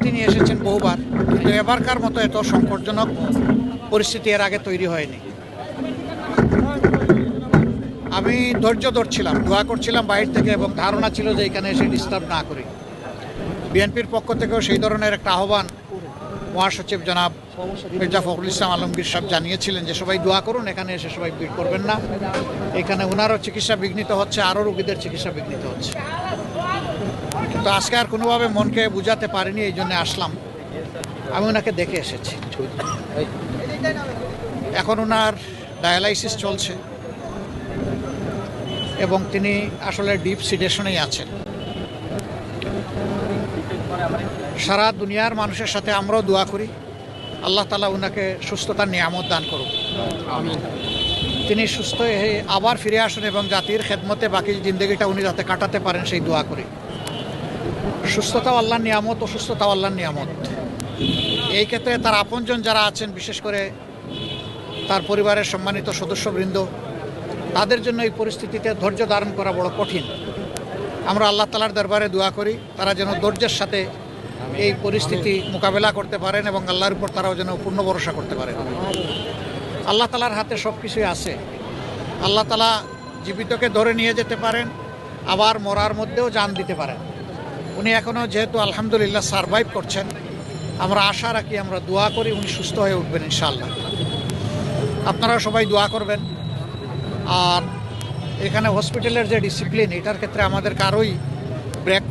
তিনি এসেছেন বহুবার, কিন্তু এবারকার মতো এত সংকটজনক পরিস্থিতি এর আগে তৈরি হয়নি। আমি ধৈর্য ধরছিলাম, দোয়া করছিলাম বাইরে থেকে, এবং ধারণা ছিল যে এখানে এসে ডিস্টার্ব না করি। বিএনপির পক্ষ থেকেও সেই ধরনের একটা আহ্বান মহাসচিব জনাব মির্জা ফখরুল ইসলাম আলমগীর সাহেব জানিয়েছিলেন যে সবাই দোয়া করুন, এখানে এসে সবাই ভিড় করবেন না। এখানে ওনারও চিকিৎসা বিঘ্নিত হচ্ছে, আরও রোগীদের চিকিৎসা বিঘ্নিত হচ্ছে। তো আজকে আর কোনোভাবে মনকে বুঝাতে পারিনি, এই জন্য আসলাম। আমি ওনাকে দেখে এসেছি। এখন ওনার ডায়ালাইসিস চলছে এবং তিনি আসলে ডিপ সিডেশনেই আছেন। সারা দুনিয়ার মানুষের সাথে আমরাও দোয়া করি আল্লাহ তাআলা ওনাকে সুস্থতার নিয়ামত দান করুন। তিনি সুস্থ হয়ে আবার ফিরে আসুন এবং জাতির খেদমতে বাকি জিন্দগিটা উনি যাতে কাটাতে পারেন সেই দোয়া করি। সুস্থতাও আল্লাহর নিয়ামত, অসুস্থতাও আল্লাহর নিয়ামত। এই ক্ষেত্রে তার আপনজন যারা আছেন, বিশেষ করে তার পরিবারের সম্মানিত সদস্যবৃন্দ, তাদের জন্য এই পরিস্থিতিতে ধৈর্য ধারণ করা বড় কঠিন। আমরা আল্লাহ তাআলার দরবারে দোয়া করি তারা যেন ধৈর্যের সাথে এই পরিস্থিতি মোকাবেলা করতে পারেন এবং আল্লাহর উপর তারাও যেন পূর্ণ ভরসা করতে পারেন। আল্লাহ তাআলার হাতে সব কিছুই আছে। আল্লাহ তাআলা জীবিতকে ধরে নিয়ে যেতে পারেন, আবার মরার মধ্যেও জান দিতে পারেন। উনি এখনও যেহেতু আলহামদুলিল্লাহ সারভাইভ করছেন, আমরা আশা রাখি, আমরা দোয়া করি উনি সুস্থ হয়ে উঠবেন ইনশাআল্লাহ। আপনারা সবাই দোয়া করবেন। আর এখানে হসপিটালের যে ডিসিপ্লিন, এটার ক্ষেত্রে আমাদের কারোই ব্রেক